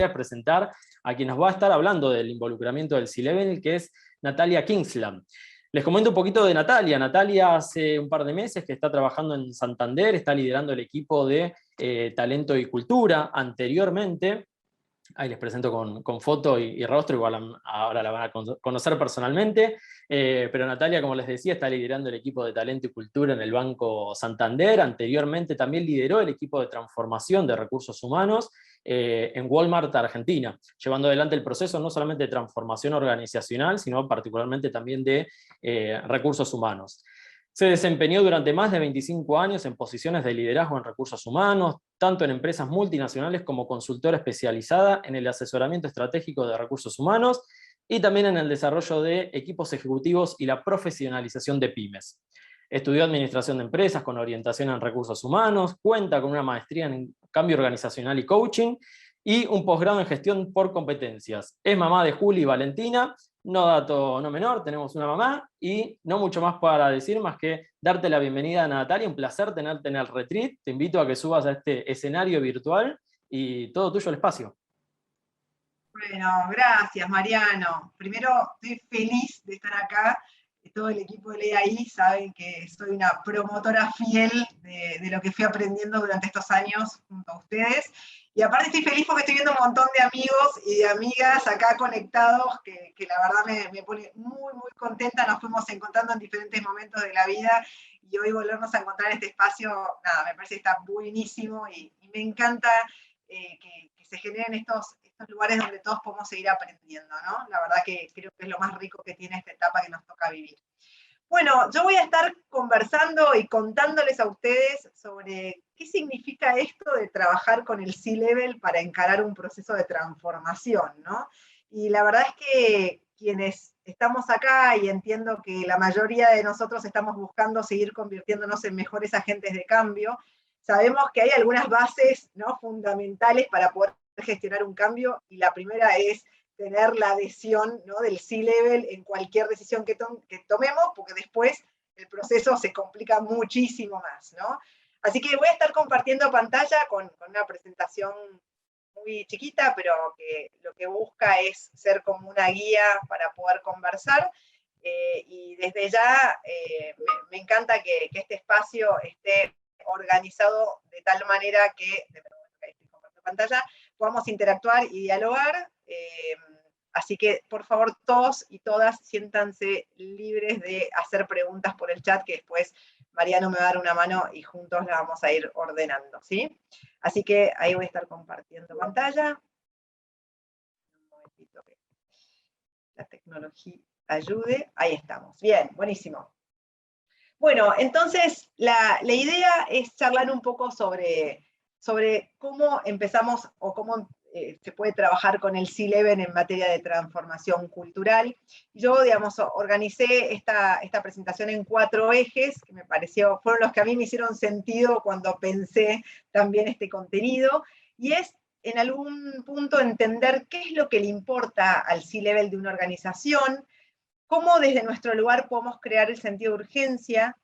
gustaría presentar a quien nos va a estar hablando del involucramiento del C-Level, que es Natalia Kingsland. Les comento un poquito de Natalia. Natalia hace un par de meses que está trabajando en Santander, está liderando el equipo de talento y cultura. Anteriormente, ahí les presento con foto y rostro, igual ahora la van a conocer personalmente, pero Natalia, como les decía, está liderando el equipo de talento y cultura en el Banco Santander. Anteriormente también lideró el equipo de transformación de recursos humanos en Walmart Argentina, llevando adelante el proceso no solamente de transformación organizacional, sino particularmente también de recursos humanos. Se desempeñó durante más de 25 años en posiciones de liderazgo en recursos humanos, tanto en empresas multinacionales como consultora especializada en el asesoramiento estratégico de recursos humanos y también en el desarrollo de equipos ejecutivos y la profesionalización de pymes. Estudió administración de empresas con orientación en recursos humanos, cuenta con una maestría en cambio organizacional y coaching y un posgrado en gestión por competencias. Es mamá de Juli y Valentina. No dato no menor, tenemos una mamá y no mucho más para decir más que darte la bienvenida, Natalia. Un placer tenerte en el retreat. Te invito a que subas a este escenario virtual y todo tuyo el espacio. Bueno, gracias, Mariano. Primero, estoy feliz de estar acá. Todo el equipo de LEAI saben que soy una promotora fiel de lo que fui aprendiendo durante estos años junto a ustedes. Y aparte estoy feliz porque estoy viendo un montón de amigos y de amigas acá conectados, que la verdad me pone muy, muy contenta. Nos fuimos encontrando en diferentes momentos de la vida y hoy volvernos a encontrar en este espacio, nada, me parece que está buenísimo y me encanta que se generen estos lugares donde todos podemos seguir aprendiendo, ¿no? La verdad que creo que es lo más rico que tiene esta etapa que nos toca vivir. Bueno, yo voy a estar conversando y contándoles a ustedes sobre qué significa esto de trabajar con el C-Level para encarar un proceso de transformación, ¿no? Y la verdad es que quienes estamos acá, y entiendo que la mayoría de nosotros estamos buscando seguir convirtiéndonos en mejores agentes de cambio, sabemos que hay algunas bases, ¿no?, fundamentales para poder gestionar un cambio, y la primera es tener la adhesión, ¿no?, del C-Level en cualquier decisión que tomemos, porque después el proceso se complica muchísimo más, ¿no? Así que voy a estar compartiendo pantalla con una presentación muy chiquita, pero que lo que busca es ser como una guía para poder conversar. Y desde ya me encanta que este espacio esté organizado de tal manera que, estoy compartiendo pantalla, podamos interactuar y dialogar. Así que, por favor, todos y todas siéntanse libres de hacer preguntas por el chat, que después Mariano me va a dar una mano y juntos la vamos a ir ordenando, ¿sí? Así que ahí voy a estar compartiendo pantalla. Un momentito que la tecnología ayude. Ahí estamos. Bien, buenísimo. Bueno, entonces la idea es charlar un poco sobre cómo empezamos o cómo se puede trabajar con el C-Level en materia de transformación cultural. Yo, digamos, organicé esta presentación en 4 ejes, que me pareció, fueron los que a mí me hicieron sentido cuando pensé también este contenido, y es en algún punto entender qué es lo que le importa al C-Level de una organización, cómo desde nuestro lugar podemos crear el sentido de urgencia,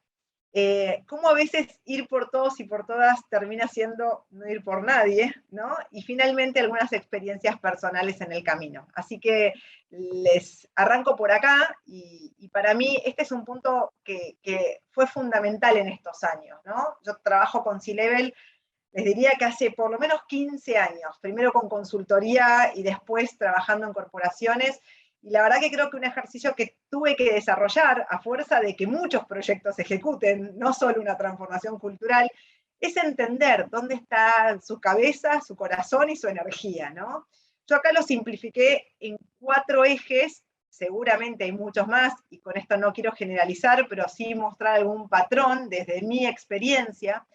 cómo a veces ir por todos y por todas termina siendo no ir por nadie, ¿no? Y finalmente algunas experiencias personales en el camino. Así que les arranco por acá, y para mí este es un punto que fue fundamental en estos años, ¿no? Yo trabajo con C-Level, les diría que hace por lo menos 15 años, primero con consultoría y después trabajando en corporaciones, y la verdad que creo que un ejercicio que tuve que desarrollar a fuerza de que muchos proyectos se ejecuten, no solo una transformación cultural, es entender dónde está su cabeza, su corazón y su energía, ¿no? Yo acá lo simplifiqué en 4 ejes, seguramente hay muchos más, y con esto no quiero generalizar, pero sí mostrar algún patrón desde mi experiencia,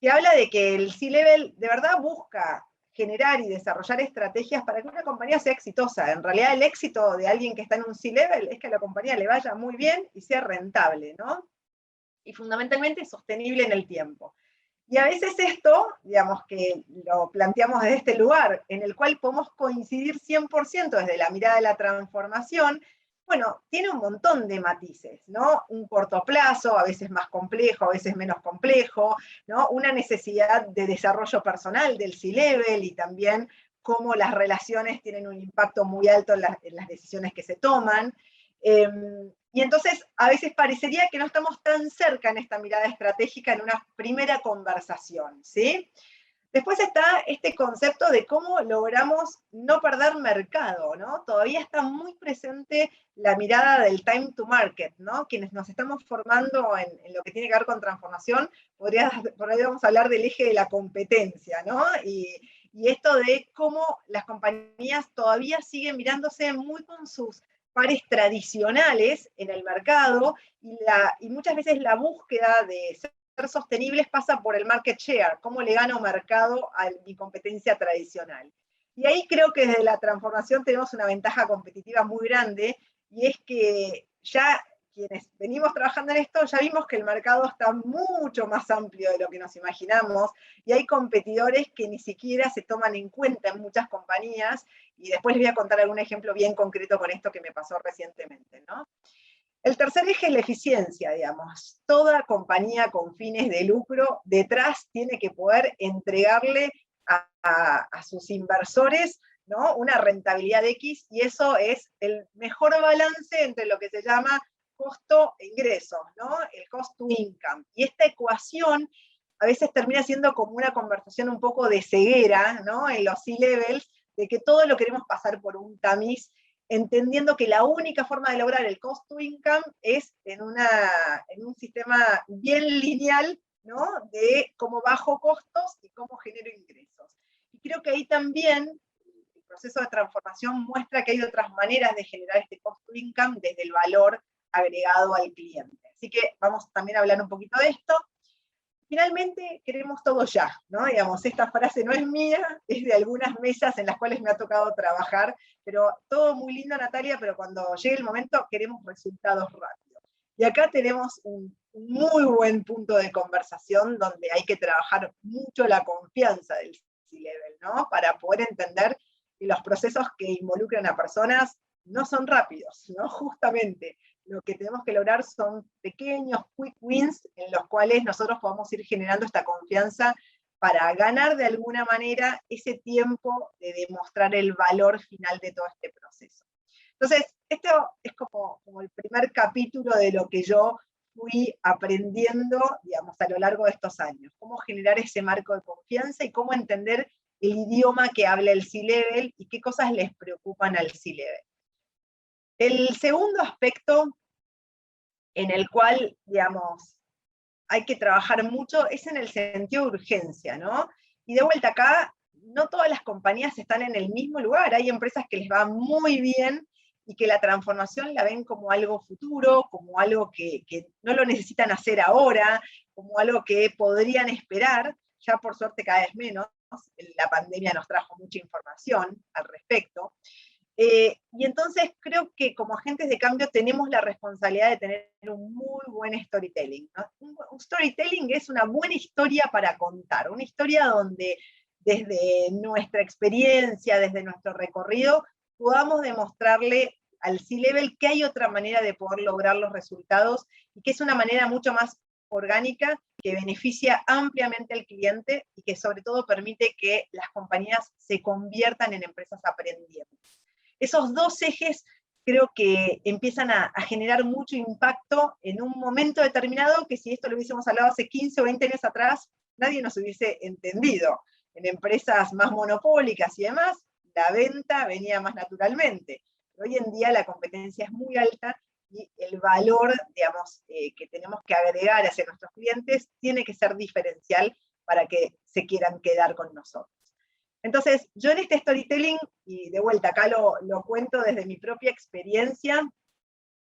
que habla de que el C-Level de verdad busca generar y desarrollar estrategias para que una compañía sea exitosa. En realidad el éxito de alguien que está en un C-Level es que a la compañía le vaya muy bien y sea rentable, ¿no? Y fundamentalmente sostenible en el tiempo. Y a veces esto, digamos que lo planteamos desde este lugar, en el cual podemos coincidir 100% desde la mirada de la transformación, bueno, tiene un montón de matices, ¿no? Un corto plazo, a veces más complejo, a veces menos complejo, ¿no? Una necesidad de desarrollo personal del C-Level y también cómo las relaciones tienen un impacto muy alto en las decisiones que se toman. Y entonces a veces parecería que no estamos tan cerca en esta mirada estratégica en una primera conversación, ¿sí? Después está este concepto de cómo logramos no perder mercado, ¿no? Todavía está muy presente la mirada del time to market, ¿no? Quienes nos estamos formando en lo que tiene que ver con transformación, podríamos hablar del eje de la competencia, ¿no? Y esto de cómo las compañías todavía siguen mirándose muy con sus pares tradicionales en el mercado, y muchas veces la búsqueda de ser sostenibles pasa por el market share, cómo le gano mercado a mi competencia tradicional. Y ahí creo que desde la transformación tenemos una ventaja competitiva muy grande, y es que ya quienes venimos trabajando en esto, ya vimos que el mercado está mucho más amplio de lo que nos imaginamos, y hay competidores que ni siquiera se toman en cuenta en muchas compañías, y después les voy a contar algún ejemplo bien concreto con esto que me pasó recientemente, ¿no? El tercer eje es la eficiencia, digamos. Toda compañía con fines de lucro detrás tiene que poder entregarle a sus inversores, ¿no?, una rentabilidad X, y eso es el mejor balance entre lo que se llama costo e ingresos, ¿no?, el cost to income. Y esta ecuación a veces termina siendo como una conversación un poco de ceguera, ¿no?, en los C-levels, de que todo lo queremos pasar por un tamiz, entendiendo que la única forma de lograr el cost to income es en un sistema bien lineal, ¿no?, de cómo bajo costos y cómo genero ingresos. Y creo que ahí también el proceso de transformación muestra que hay otras maneras de generar este cost to income desde el valor agregado al cliente. Así que vamos también a hablar un poquito de esto. Finalmente, queremos todo ya, ¿no? Digamos, esta frase no es mía, es de algunas mesas en las cuales me ha tocado trabajar, pero todo muy lindo, Natalia, pero cuando llegue el momento queremos resultados rápidos. Y acá tenemos un muy buen punto de conversación donde hay que trabajar mucho la confianza del C-level, ¿no? Para poder entender que los procesos que involucran a personas no son rápidos, ¿no? Justamente lo que tenemos que lograr son pequeños quick wins en los cuales nosotros podamos ir generando esta confianza para ganar de alguna manera ese tiempo de demostrar el valor final de todo este proceso. Entonces, esto es como el primer capítulo de lo que yo fui aprendiendo, digamos, a lo largo de estos años. Cómo generar ese marco de confianza y cómo entender el idioma que habla el C-level y qué cosas les preocupan al C-level. El segundo aspecto en el cual, digamos, hay que trabajar mucho es en el sentido de urgencia, ¿no? Y de vuelta acá, no todas las compañías están en el mismo lugar. Hay empresas que les va muy bien y que la transformación la ven como algo futuro, como algo que no lo necesitan hacer ahora, como algo que podrían esperar. Ya por suerte cada vez menos. La pandemia nos trajo mucha información al respecto. Y entonces creo que como agentes de cambio tenemos la responsabilidad de tener un muy buen storytelling, ¿no? Un storytelling es una buena historia para contar, una historia donde desde nuestra experiencia, desde nuestro recorrido, podamos demostrarle al C-level que hay otra manera de poder lograr los resultados y que es una manera mucho más orgánica, que beneficia ampliamente al cliente y que sobre todo permite que las compañías se conviertan en empresas aprendientes. Esos dos ejes creo que empiezan a generar mucho impacto en un momento determinado que si esto lo hubiésemos hablado hace 15 o 20 años atrás, nadie nos hubiese entendido. En empresas más monopólicas y demás, la venta venía más naturalmente. Pero hoy en día la competencia es muy alta y el valor, digamos, que tenemos que agregar hacia nuestros clientes tiene que ser diferencial para que se quieran quedar con nosotros. Entonces, yo en este storytelling, y de vuelta acá lo cuento desde mi propia experiencia,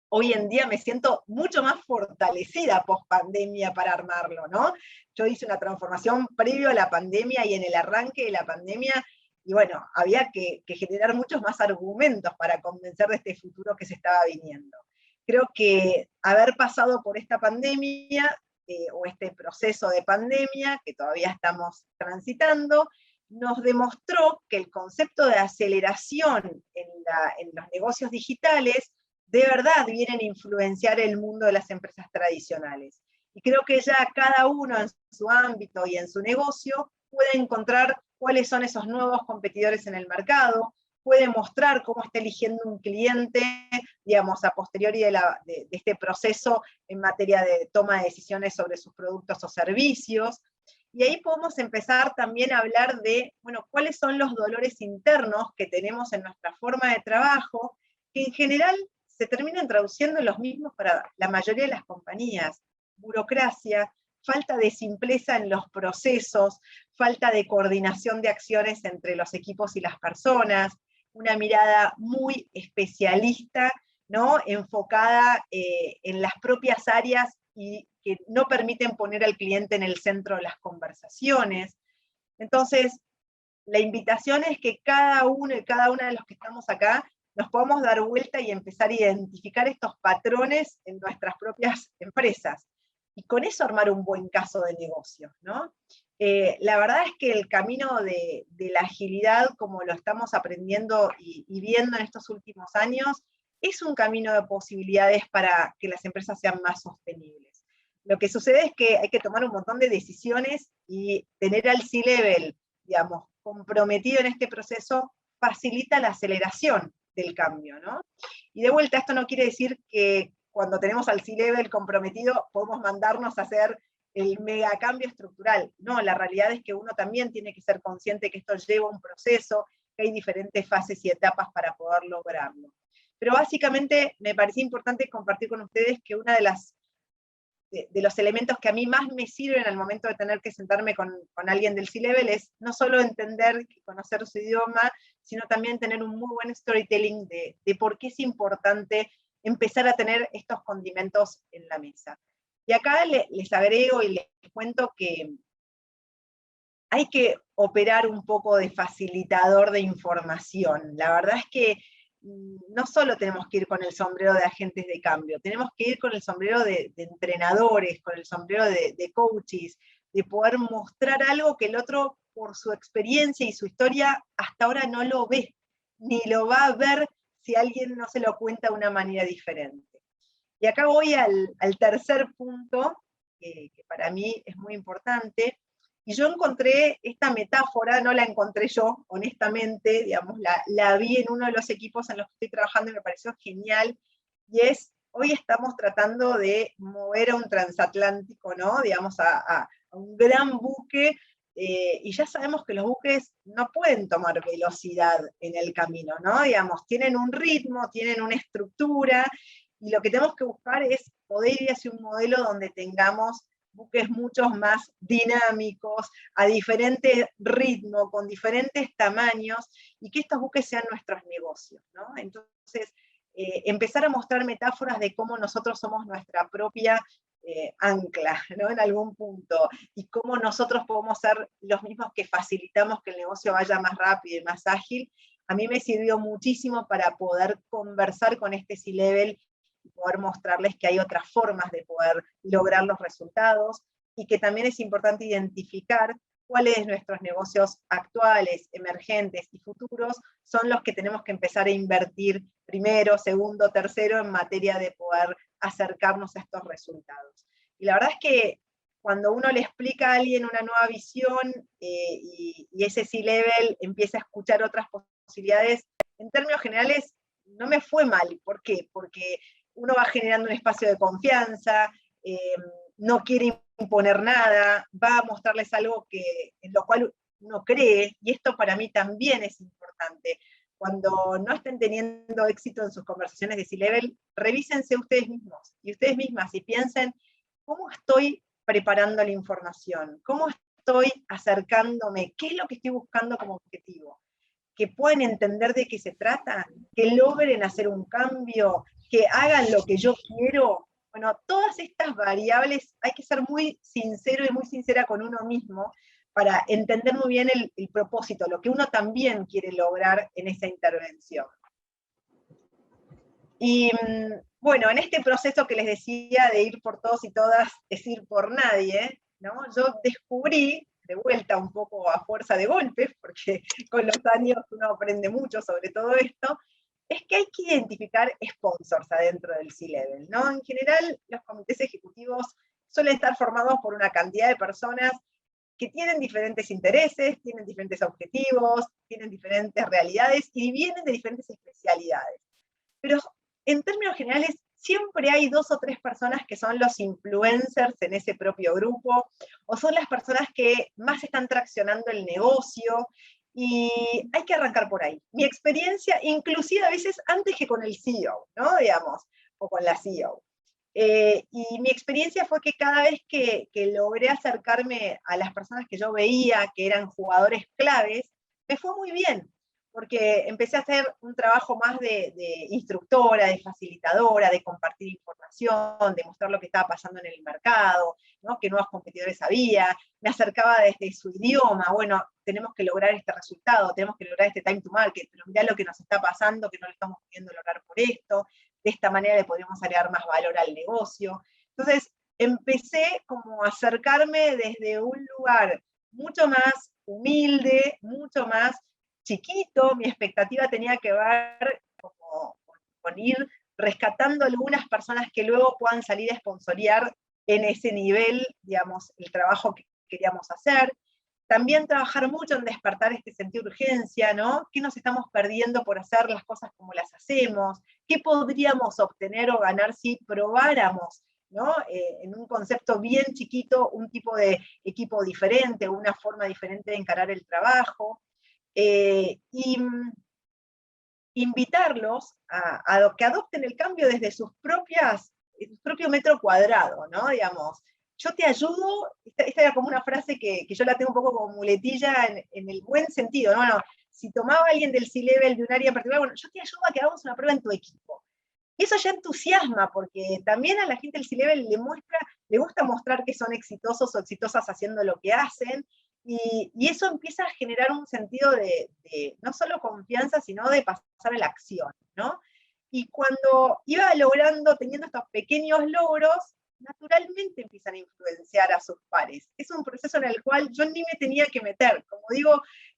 hoy en día me siento mucho más fortalecida post pandemia para armarlo, ¿no? Yo hice una transformación previo a la pandemia y en el arranque de la pandemia, y bueno, había que generar muchos más argumentos para convencer de este futuro que se estaba viniendo. Creo que haber pasado por esta pandemia, o este proceso de pandemia, que todavía estamos transitando, nos demostró que el concepto de aceleración en los negocios digitales de verdad vienen a influenciar el mundo de las empresas tradicionales. Y creo que ya cada uno en su ámbito y en su negocio puede encontrar cuáles son esos nuevos competidores en el mercado, puede mostrar cómo está eligiendo un cliente, digamos, a posteriori de este proceso en materia de toma de decisiones sobre sus productos o servicios. Y ahí podemos empezar también a hablar de, bueno, cuáles son los dolores internos que tenemos en nuestra forma de trabajo, que en general se terminan traduciendo en los mismos para la mayoría de las compañías. Burocracia, falta de simpleza en los procesos, falta de coordinación de acciones entre los equipos y las personas, una mirada muy especialista, ¿no? Enfocada en las propias áreas y que no permiten poner al cliente en el centro de las conversaciones. Entonces, la invitación es que cada uno y cada una de los que estamos acá nos podamos dar vuelta y empezar a identificar estos patrones en nuestras propias empresas. Y con eso armar un buen caso de negocio, ¿no? La verdad es que el camino de la agilidad, como lo estamos aprendiendo y viendo en estos últimos años, es un camino de posibilidades para que las empresas sean más sostenibles. Lo que sucede es que hay que tomar un montón de decisiones y tener al C-Level, digamos, comprometido en este proceso, facilita la aceleración del cambio, ¿no? Y de vuelta, esto no quiere decir que cuando tenemos al C-Level comprometido podemos mandarnos a hacer el mega cambio estructural. No, la realidad es que uno también tiene que ser consciente que esto lleva un proceso, que hay diferentes fases y etapas para poder lograrlo. Pero básicamente me parecía importante compartir con ustedes que una de los elementos que a mí más me sirven al momento de tener que sentarme con alguien del C-Level es no solo entender y conocer su idioma, sino también tener un muy buen storytelling de por qué es importante empezar a tener estos condimentos en la mesa. Y acá les agrego y les cuento que hay que operar un poco de facilitador de información. La verdad es que no solo tenemos que ir con el sombrero de agentes de cambio, tenemos que ir con el sombrero de entrenadores, con el sombrero de coaches, de poder mostrar algo que el otro, por su experiencia y su historia, hasta ahora no lo ve, ni lo va a ver si alguien no se lo cuenta de una manera diferente. Y acá voy al tercer punto, que para mí es muy importante, y yo encontré esta metáfora, no la encontré yo, honestamente, digamos, la vi en uno de los equipos en los que estoy trabajando y me pareció genial, y es, hoy estamos tratando de mover a un transatlántico, ¿no? Digamos, a un gran buque, y ya sabemos que los buques no pueden tomar velocidad en el camino, ¿no? Digamos, tienen un ritmo, tienen una estructura, y lo que tenemos que buscar es poder ir hacia un modelo donde tengamos buques mucho más dinámicos, a diferente ritmo, con diferentes tamaños, y que estos buques sean nuestros negocios, ¿no? Entonces, empezar a mostrar metáforas de cómo nosotros somos nuestra propia ancla, ¿no? En algún punto, y cómo nosotros podemos ser los mismos que facilitamos que el negocio vaya más rápido y más ágil, a mí me sirvió muchísimo para poder conversar con este C-Level y poder mostrarles que hay otras formas de poder lograr los resultados, y que también es importante identificar cuáles de nuestros negocios actuales, emergentes y futuros son los que tenemos que empezar a invertir primero, segundo, tercero, en materia de poder acercarnos a estos resultados. Y la verdad es que cuando uno le explica a alguien una nueva visión y ese C-Level empieza a escuchar otras posibilidades, en términos generales no me fue mal. ¿Por qué? Porque uno va generando un espacio de confianza, no quiere imponer nada, va a mostrarles algo en lo cual uno cree, y esto para mí también es importante. Cuando no estén teniendo éxito en sus conversaciones de C-Level, revísense ustedes mismos y ustedes mismas y piensen, ¿cómo estoy preparando la información? ¿Cómo estoy acercándome? ¿Qué es lo que estoy buscando como objetivo? Que puedan entender de qué se trata, que logren hacer un cambio, que hagan lo que yo quiero. Bueno, todas estas variables hay que ser muy sincero y muy sincera con uno mismo para entender muy bien el propósito, lo que uno también quiere lograr en esa intervención. Y bueno, en este proceso que les decía de ir por todos y todas, es ir por nadie, ¿no? Yo descubrí, de vuelta un poco a fuerza de golpes, porque con los años uno aprende mucho sobre todo esto, es que hay que identificar sponsors adentro del C-Level, ¿no? En general, los comités ejecutivos suelen estar formados por una cantidad de personas que tienen diferentes intereses, tienen diferentes objetivos, tienen diferentes realidades y vienen de diferentes especialidades. Pero en términos generales, siempre hay 2 o 3 personas que son los influencers en ese propio grupo, o son las personas que más están traccionando el negocio, y hay que arrancar por ahí. Mi experiencia, inclusive a veces antes que con el CEO, ¿no? Digamos, o con la CEO. Y mi experiencia fue que cada vez que logré acercarme a las personas que yo veía que eran jugadores claves, me fue muy bien, porque empecé a hacer un trabajo más de instructora, de facilitadora, de compartir información, de mostrar lo que estaba pasando en el mercado, ¿no? Qué nuevos competidores había, me acercaba desde su idioma, bueno, tenemos que lograr este resultado, tenemos que lograr este time to market, pero mirá lo que nos está pasando, que no lo estamos pudiendo lograr por esto, de esta manera le podríamos agregar más valor al negocio. Entonces, empecé como a acercarme desde un lugar mucho más humilde, mucho más chiquito. Mi expectativa tenía que ver como con ir rescatando algunas personas que luego puedan salir a sponsorear en ese nivel, digamos, el trabajo que queríamos hacer. También trabajar mucho en despertar este sentido de urgencia, ¿no? ¿Qué nos estamos perdiendo por hacer las cosas como las hacemos? ¿Qué podríamos obtener o ganar si probáramos, ¿no? En un concepto bien chiquito, un tipo de equipo diferente, una forma diferente de encarar el trabajo. Y invitarlos a que adopten el cambio desde su propio metro cuadrado, ¿no? Digamos, yo te ayudo, esta era como una frase que yo la tengo un poco como muletilla en el buen sentido, ¿no? No, si tomaba alguien del C-Level de un área en particular, bueno, yo te ayudo a que hagamos una prueba en tu equipo. Eso ya entusiasma, porque también a la gente del C-Level le gusta mostrar que son exitosos o exitosas haciendo lo que hacen, y eso empieza a generar un sentido de no solo confianza, sino de pasar a la acción, ¿no? Y cuando iba logrando, teniendo estos pequeños logros, naturalmente empiezan a influenciar a sus pares. Es un proceso en el cual yo ni me tenía que meter.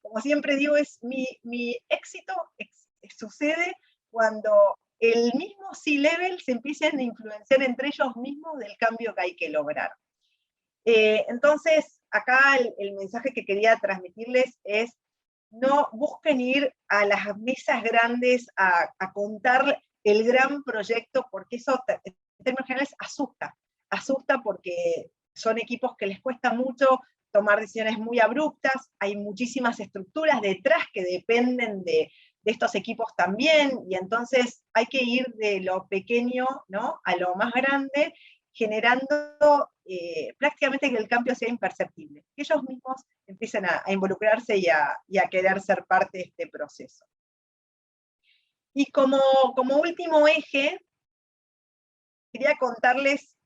Como siempre digo, es mi éxito sucede cuando el mismo C-Level se empiezan a influenciar entre ellos mismos del cambio que hay que lograr. Entonces, acá el mensaje que quería transmitirles es: no busquen ir a las mesas grandes a contar el gran proyecto, porque eso en términos generales asusta porque son equipos que les cuesta mucho tomar decisiones muy abruptas, hay muchísimas estructuras detrás que dependen de estos equipos también, y entonces hay que ir de lo pequeño, ¿no?, a lo más grande, generando prácticamente que el cambio sea imperceptible, que ellos mismos empiecen a involucrarse y a querer ser parte de este proceso. Y como último eje, quería contarles,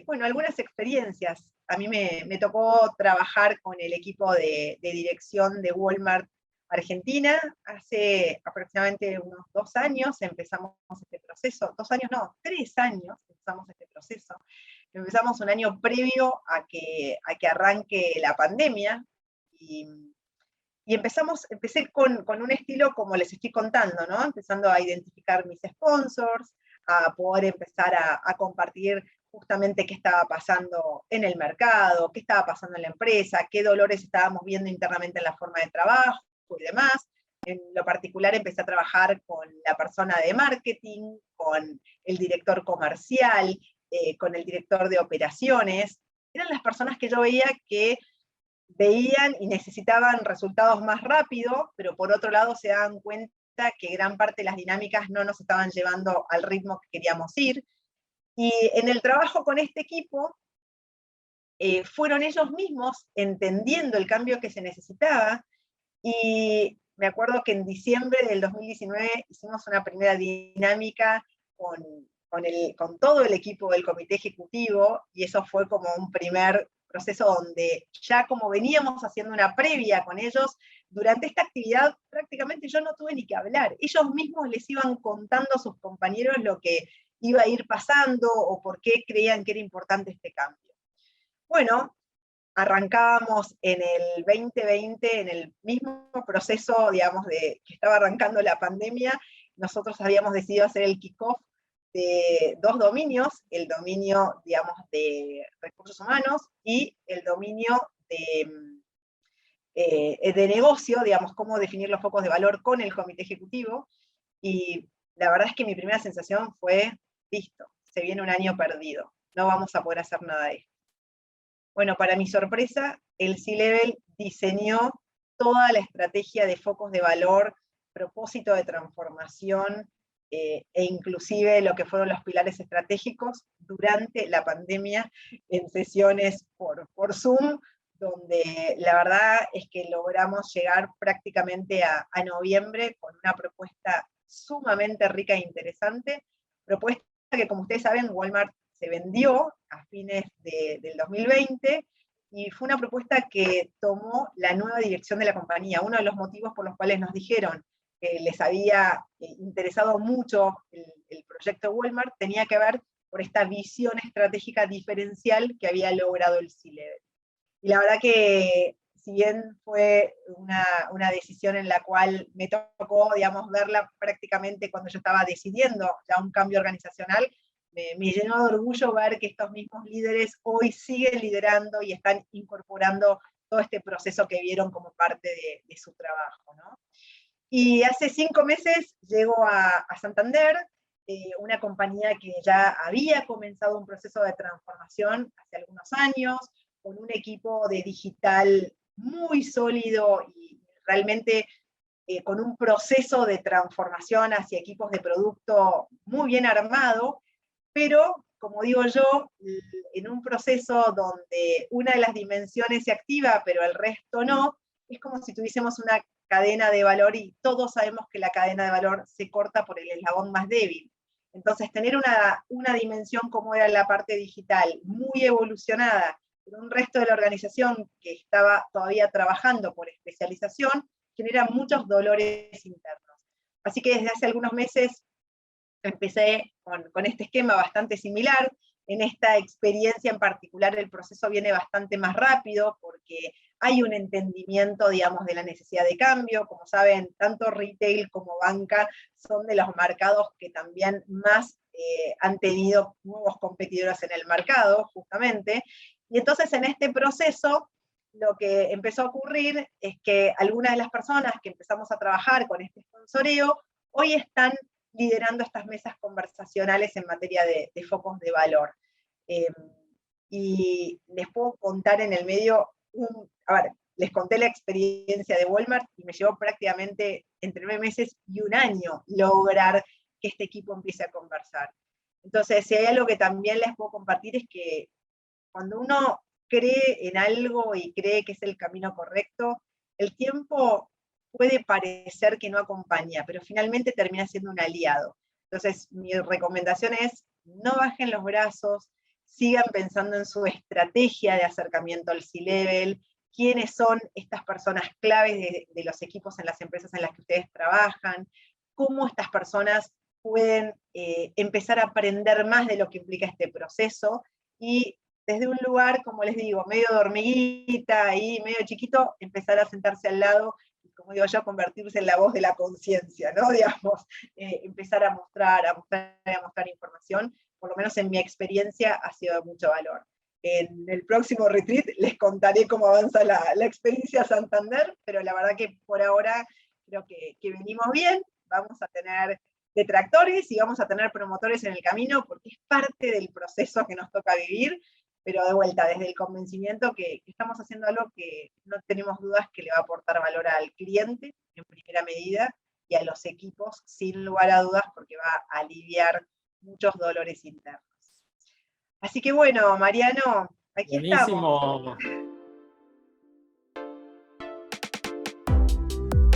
bueno, algunas experiencias. A mí me tocó trabajar con el equipo de dirección de Walmart Argentina. Hace aproximadamente unos 2 años empezamos este proceso. 2 años no, 3 años empezamos este proceso. Empezamos un año previo a que arranque la pandemia, y empecé con un estilo como les estoy contando, ¿no? Empezando a identificar mis sponsors, a poder empezar a compartir justamente qué estaba pasando en el mercado, qué estaba pasando en la empresa, qué dolores estábamos viendo internamente en la forma de trabajo y demás. En lo particular empecé a trabajar con la persona de marketing, con el director comercial, con el director de operaciones. Eran las personas que yo veía que veían y necesitaban resultados más rápido, pero por otro lado se daban cuenta que gran parte de las dinámicas no nos estaban llevando al ritmo que queríamos ir. Y en el trabajo con este equipo, fueron ellos mismos entendiendo el cambio que se necesitaba, y me acuerdo que en diciembre del 2019 hicimos una primera dinámica con todo el equipo del comité ejecutivo, y eso fue como un primer proceso donde ya como veníamos haciendo una previa con ellos, durante esta actividad prácticamente yo no tuve ni que hablar. Ellos mismos les iban contando a sus compañeros lo que iba a ir pasando o por qué creían que era importante este cambio. Bueno, arrancábamos en el 2020, en el mismo proceso, digamos, que estaba arrancando la pandemia. Nosotros habíamos decidido hacer el kickoff de 2 dominios, el dominio, digamos, de recursos humanos y el dominio de negocio, digamos, cómo definir los focos de valor con el comité ejecutivo, y la verdad es que mi primera sensación fue, listo, se viene un año perdido, no vamos a poder hacer nada de esto. Bueno, para mi sorpresa, el C-Level diseñó toda la estrategia de focos de valor, propósito de transformación, e inclusive lo que fueron los pilares estratégicos durante la pandemia en sesiones por Zoom, donde la verdad es que logramos llegar prácticamente a noviembre con una propuesta sumamente rica e interesante, propuesta que, como ustedes saben, Walmart se vendió a fines del 2020, y fue una propuesta que tomó la nueva dirección de la compañía. Uno de los motivos por los cuales nos dijeron que les había interesado mucho el proyecto Walmart tenía que ver por esta visión estratégica diferencial que había logrado el C-Level. Y la verdad que, si bien fue una decisión en la cual me tocó, digamos, verla prácticamente cuando yo estaba decidiendo ya un cambio organizacional, me llenó de orgullo ver que estos mismos líderes hoy siguen liderando y están incorporando todo este proceso que vieron como parte de su trabajo, ¿no? Y hace 5 meses llego a Santander, una compañía que ya había comenzado un proceso de transformación hace algunos años, con un equipo de digital muy sólido y realmente con un proceso de transformación hacia equipos de producto muy bien armado, pero, como digo yo, en un proceso donde una de las dimensiones se activa, pero el resto no, es como si tuviésemos una cadena de valor y todos sabemos que la cadena de valor se corta por el eslabón más débil. Entonces, tener una dimensión como era la parte digital, muy evolucionada, pero un resto de la organización que estaba todavía trabajando por especialización, genera muchos dolores internos. Así que desde hace algunos meses empecé con este esquema bastante similar. En esta experiencia en particular el proceso viene bastante más rápido porque hay un entendimiento, digamos, de la necesidad de cambio. Como saben, tanto retail como banca son de los mercados que también más han tenido nuevos competidores en el mercado, justamente. Y entonces en este proceso lo que empezó a ocurrir es que algunas de las personas que empezamos a trabajar con este sponsoreo hoy están liderando estas mesas conversacionales en materia de focos de valor. Y les puedo contar en el medio, les conté la experiencia de Walmart y me llevó prácticamente entre 9 meses y un año lograr que este equipo empiece a conversar. Entonces, si hay algo que también les puedo compartir es que cuando uno cree en algo y cree que es el camino correcto, el tiempo puede parecer que no acompaña, pero finalmente termina siendo un aliado. Entonces, mi recomendación es, no bajen los brazos, sigan pensando en su estrategia de acercamiento al C-Level, quiénes son estas personas claves de los equipos en las empresas en las que ustedes trabajan, cómo estas personas pueden empezar a aprender más de lo que implica este proceso, y desde un lugar, como les digo, medio de hormiguita y medio chiquito, empezar a sentarse al lado, y como digo yo, convertirse en la voz de la conciencia, ¿no? Digamos, empezar a mostrar información, por lo menos en mi experiencia ha sido de mucho valor. En el próximo retreat les contaré cómo avanza la experiencia Santander, pero la verdad que por ahora creo que venimos bien, vamos a tener detractores y vamos a tener promotores en el camino, porque es parte del proceso que nos toca vivir, pero de vuelta, desde el convencimiento que estamos haciendo algo que no tenemos dudas que le va a aportar valor al cliente en primera medida y a los equipos sin lugar a dudas, porque va a aliviar muchos dolores internos. Así que bueno, Mariano, aquí Buenísimo, estamos.